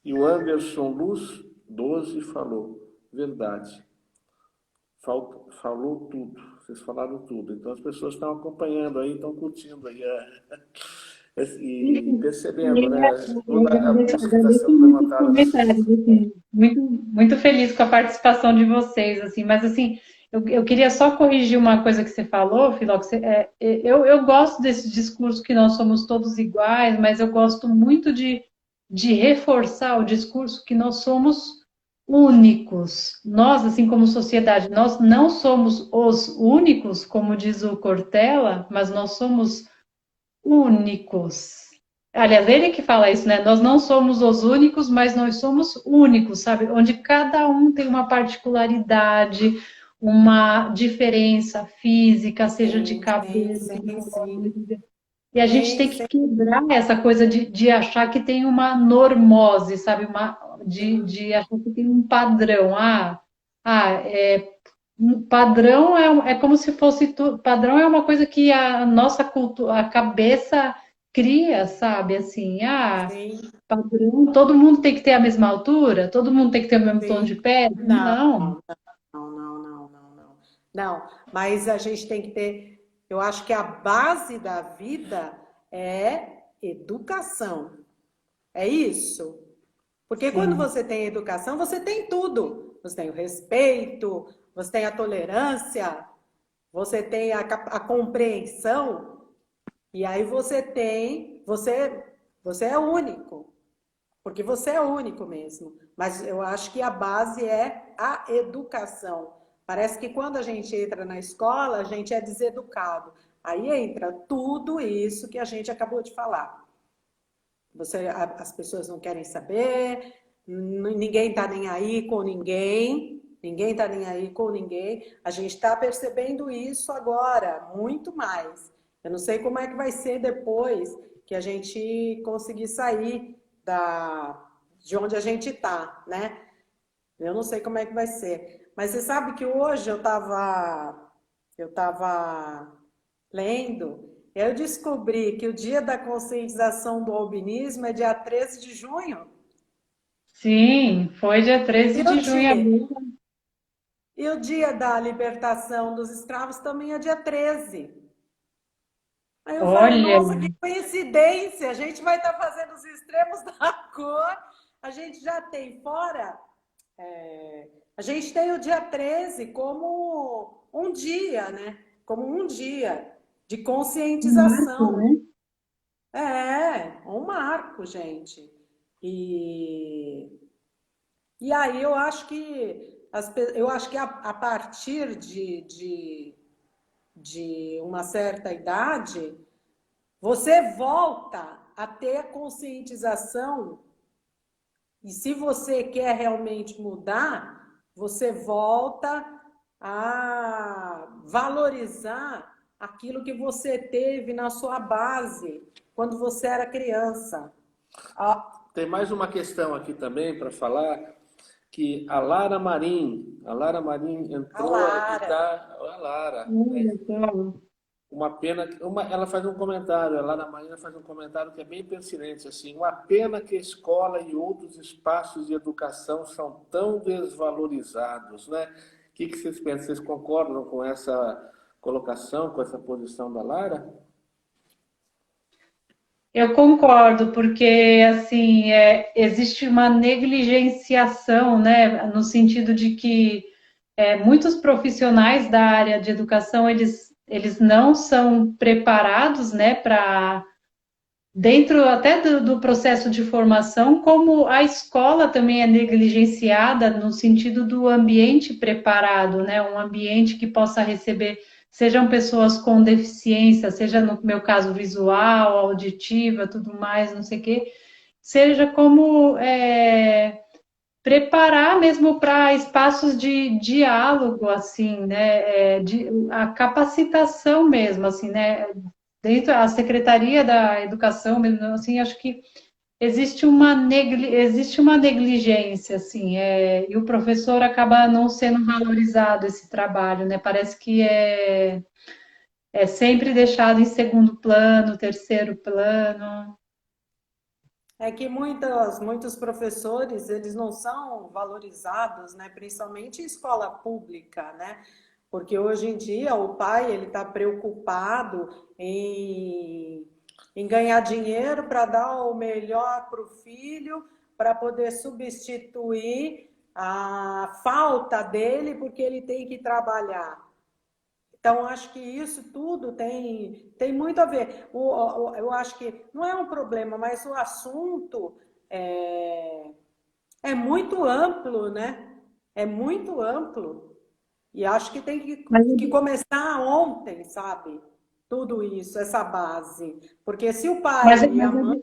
E o Anderson Luz 12 falou, verdade, falou tudo, vocês falaram tudo. Então as pessoas estão acompanhando aí, estão curtindo aí e percebendo, né, toda a luz que está agradeço sendo muito os levantada comentários, assim, muito, muito feliz com a participação de vocês, assim, mas assim, eu queria só corrigir uma coisa que você falou, Filó, que eu gosto desse discurso que nós somos todos iguais, mas eu gosto muito de reforçar o discurso que nós somos únicos. Nós, assim como sociedade, nós não somos os únicos, como diz o Cortella, mas nós somos únicos. Aliás, ele que fala isso, né? Nós não somos os únicos, mas nós somos únicos, sabe? Onde cada um tem uma particularidade, uma diferença física, seja de Sim, sim, cabelo, de sim, sim. voz. E a gente Sim, tem que sim, quebrar essa coisa de achar que tem uma normose, sabe? De achar que tem um padrão. Um padrão é como se fosse tudo. Padrão é uma coisa que a nossa cultura, a cabeça cria, sabe? Assim, sim, padrão, todo mundo tem que ter a mesma altura, todo mundo tem que ter o mesmo tom sim. de pele. Não, Não. não, não, não, não, não, não. Não, mas a gente tem que ter. Eu acho que a base da vida é educação. É isso. Porque quando Sim. você tem educação, você tem tudo. Você tem o respeito, você tem a tolerância, você tem a compreensão, e aí você é único, porque você é único mesmo. Mas eu acho que a base é a educação. Parece que quando a gente entra na escola, a gente é deseducado. Aí entra tudo isso que a gente acabou de falar. As pessoas não querem saber, ninguém está nem aí com ninguém, ninguém está nem aí com ninguém. A gente está percebendo isso agora, muito mais. Eu não sei como é que vai ser depois que a gente conseguir sair de onde a gente está, né? Eu não sei como é que vai ser. Mas você sabe que hoje eu tava lendo, eu descobri que o dia da conscientização do albinismo é dia 13 de junho. Sim, foi dia E 13 o de junho dia, agora. e o dia da libertação dos escravos também é dia 13. Aí eu falei, Olha, nossa, que coincidência! A gente vai estar fazendo os extremos da cor. A gente já tem fora. A gente tem o dia 13 como um dia, né? Como um dia de um marco, conscientização. né? Um marco, gente. E, e aí eu acho que a partir de uma certa idade, você volta a ter a conscientização e se você quer realmente mudar, você volta a valorizar aquilo que você teve na sua base quando você era criança. Tem mais uma questão aqui também para falar, que a Lara Marim A entrou e Lara. tá, a Lara, né? Legal. Uma pena, ela faz um comentário, a Lara Marina faz um comentário que é bem pertinente, assim, uma pena que a escola e outros espaços de educação são tão desvalorizados, né? O que vocês pensam? Vocês concordam com essa colocação, com essa posição da Lara? Eu concordo, porque assim existe uma negligenciação, né, no sentido de que muitos profissionais da área de educação eles não são preparados, né, para dentro até do processo de formação, como a escola também é negligenciada no sentido do ambiente preparado, né? Um ambiente que possa receber, sejam pessoas com deficiência, seja no meu caso visual, auditiva, tudo mais, não sei o quê, seja como preparar mesmo para espaços de diálogo, assim, né? A capacitação mesmo, assim, né? Dentro da Secretaria da Educação, mesmo assim, acho que existe uma negligência, assim, e o professor acaba não sendo valorizado esse trabalho, né? Parece que é sempre deixado em segundo plano, terceiro plano. É que muitos professores, eles não são valorizados, né? Principalmente em escola pública, né? Porque hoje em dia o pai ele está preocupado em ganhar dinheiro para dar o melhor para o filho, para poder substituir a falta dele, porque ele tem que trabalhar. Então, acho que isso tudo tem muito a ver. Eu acho que não é um problema, mas o assunto é, é muito amplo, né? É muito amplo. E acho que tem que começar ontem, sabe? Tudo isso, essa base. Porque se o Mas, pai e a mãe.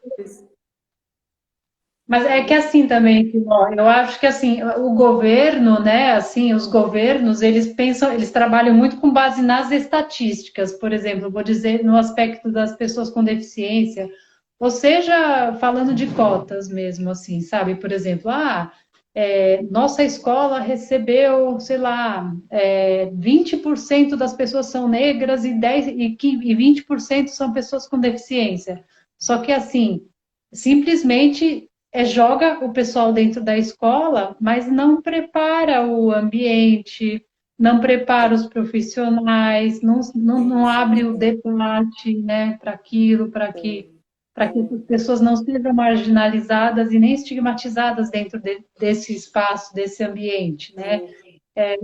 Mas é que Sim, assim também, ó, eu acho que assim, o governo, né, assim, os governos, eles pensam, eles trabalham muito com base nas estatísticas, por exemplo, vou dizer no aspecto das pessoas com deficiência, ou seja, falando de cotas mesmo, assim, sabe? Por exemplo, nossa escola recebeu, sei lá, 20% das pessoas são negras e 20% são pessoas com deficiência. Só que assim, simplesmente joga o pessoal dentro da escola, mas não prepara o ambiente, não prepara os profissionais, não isso, abre o debate, né, para aquilo, sim, para que as pessoas não sejam marginalizadas e nem estigmatizadas dentro desse espaço, desse ambiente, né? sim,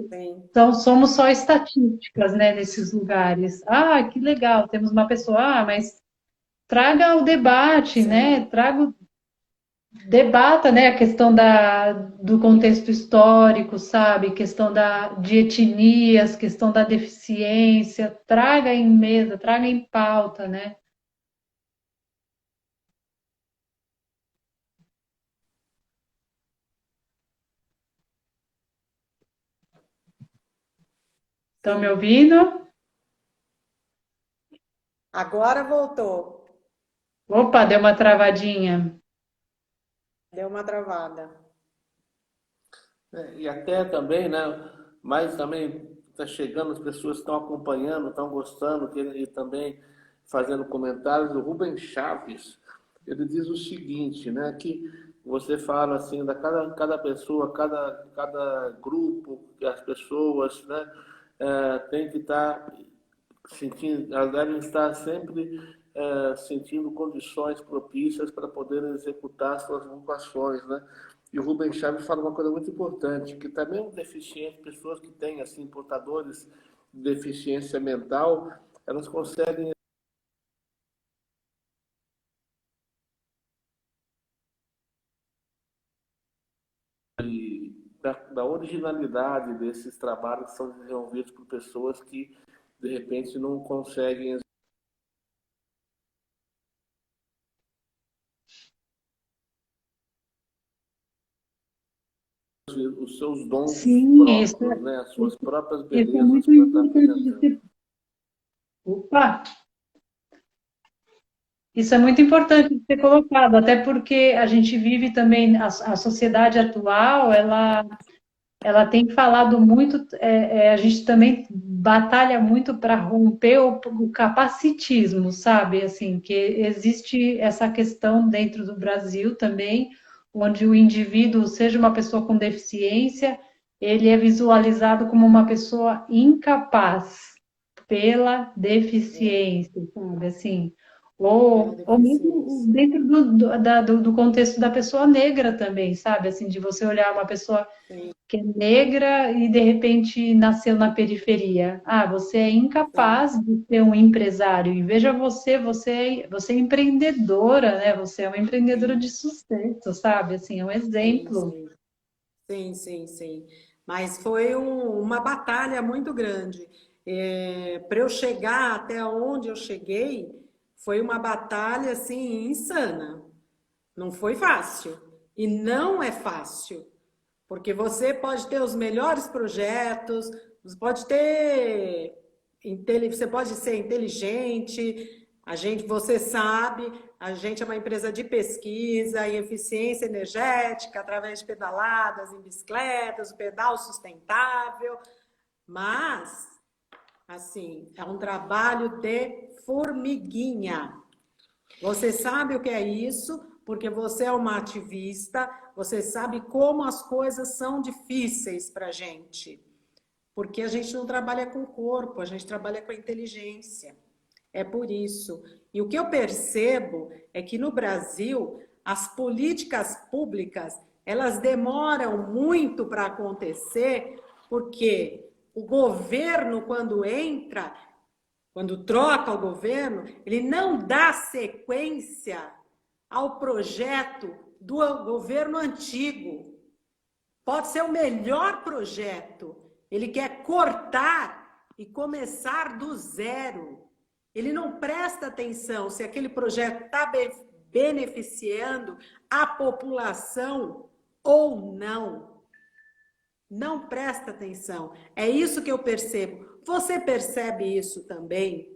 sim, Então, somos só estatísticas, né, nesses lugares. Ah, que legal, temos uma pessoa, mas traga o debate, né? sim. Debata, né, a questão do contexto histórico, sabe? Questão de etnias, questão da deficiência, traga em mesa, traga em pauta, né? Estão me Sim. ouvindo? Agora voltou. Opa, deu uma travadinha. Deu uma travada. E até também, né? Mas também está chegando, as pessoas estão acompanhando, estão gostando, e também fazendo comentários. O Rubem Chaves, ele diz o seguinte, né? Que você fala assim, cada pessoa, cada grupo, que as pessoas, né? Tem que estar sentindo, elas devem estar sempre sentindo condições propícias para poder executar suas vocações, né? E o Rubem Chaves fala uma coisa muito importante, que também os deficientes, pessoas que têm, assim, portadores de deficiência mental, elas conseguem da originalidade desses trabalhos que são desenvolvidos por pessoas que de repente não conseguem os seus dons Sim, próprios, né? As suas próprias isso é belezas muito para estar importante de apresentando. ser. Opa! Isso é muito importante de ser colocado, até porque a gente vive também, a sociedade atual, ela tem falado muito, a gente também batalha muito para romper o capacitismo, sabe? Assim, que existe essa questão dentro do Brasil também, onde o indivíduo, seja uma pessoa com deficiência, ele é visualizado como uma pessoa incapaz pela É, deficiência, sabe? Assim, pela ou mesmo deficiência. dentro do contexto da pessoa negra também, sabe? Assim, de você olhar uma pessoa Sim, que é negra e de repente nasceu na periferia. Ah, você é sim, incapaz de ser um empresário. E veja você, você é empreendedora, né? Você é uma empreendedora sim, de sucesso, sabe? Assim, é um sim, exemplo. sim. Sim, sim, sim. Mas foi uma batalha muito grande. Para eu chegar até onde eu cheguei, foi uma batalha assim insana. Não foi fácil. E não é fácil, porque você pode ter os melhores projetos, você pode ter, você pode ser inteligente, você sabe, a gente é uma empresa de pesquisa em eficiência energética, através de pedaladas em bicicletas, o pedal sustentável, mas, assim, é um trabalho de formiguinha. Você sabe o que é isso, porque você é uma ativista, você sabe como as coisas são difíceis para a gente. Porque a gente não trabalha com o corpo, a gente trabalha com a inteligência. É por isso. E o que eu percebo é que no Brasil, as políticas públicas, elas demoram muito para acontecer, porque o governo, quando entra, quando troca o governo, ele não dá sequência ao projeto do governo antigo. Pode ser o melhor projeto. Ele quer cortar e começar do zero. Ele não presta atenção se aquele projeto está beneficiando a população ou não. Não presta atenção. É isso que eu percebo. Você percebe isso também?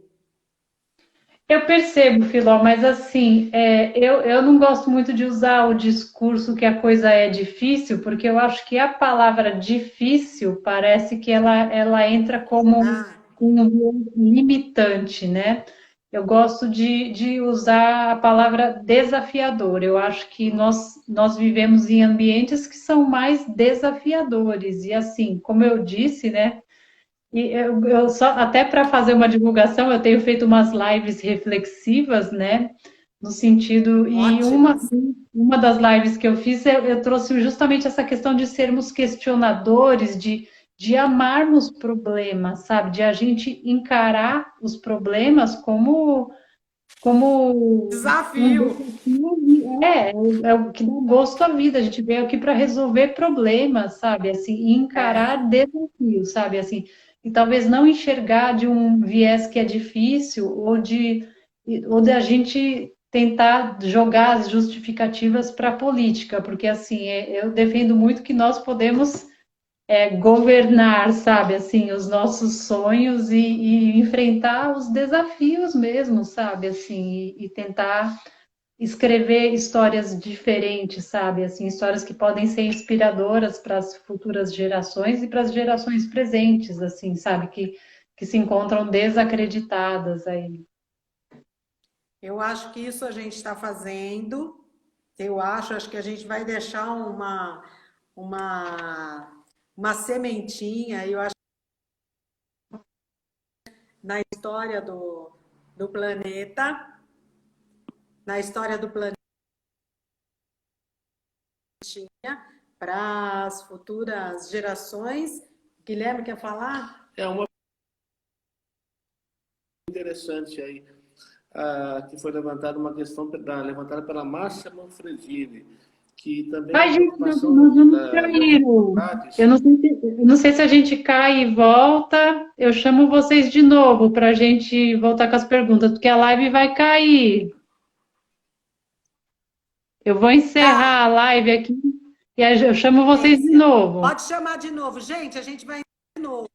Eu percebo, Filó, mas assim, eu não gosto muito de usar o discurso que a coisa é difícil, porque eu acho que a palavra difícil parece que ela entra como Ah, um limitante, né? Eu gosto de usar a palavra desafiador. Eu acho que nós vivemos em ambientes que são mais desafiadores. E assim, como eu disse, né? E eu só, até para fazer uma divulgação, eu tenho feito umas lives reflexivas, né? No sentido, e ótimas. uma das lives que eu fiz, eu trouxe justamente essa questão de sermos questionadores, de amarmos problemas, sabe? De a gente encarar os problemas como um Desafio. desafio, é o que dá gosto à vida. A gente veio aqui para resolver problemas, sabe? Assim, e É, encarar desafios, sabe? Assim, e talvez não enxergar de um viés que é difícil ou de a gente tentar jogar as justificativas para a política, porque assim, eu defendo muito que nós podemos governar, sabe, assim, os nossos sonhos e enfrentar os desafios mesmo, sabe, assim, e tentar escrever histórias diferentes, sabe, assim, histórias que podem ser inspiradoras para as futuras gerações e para as gerações presentes, assim, sabe, que se encontram desacreditadas aí. eu acho que isso a gente está fazendo. Acho que a gente vai deixar uma, uma sementinha, eu acho, na história do planeta, na história do planeta, para as futuras gerações. Guilherme quer falar? É uma interessante aí, que foi levantada uma questão levantada pela Márcia Manfredini, que também Ai, a gente, nós preocupação vamos das cair. autoridades. Eu não sei se a gente cai e volta. Eu chamo vocês de novo para a gente voltar com as perguntas, porque a live vai cair. Eu vou Tá, encerrar a live aqui e eu chamo vocês de Letícia, novo. pode chamar de novo. Gente, a gente vai de novo.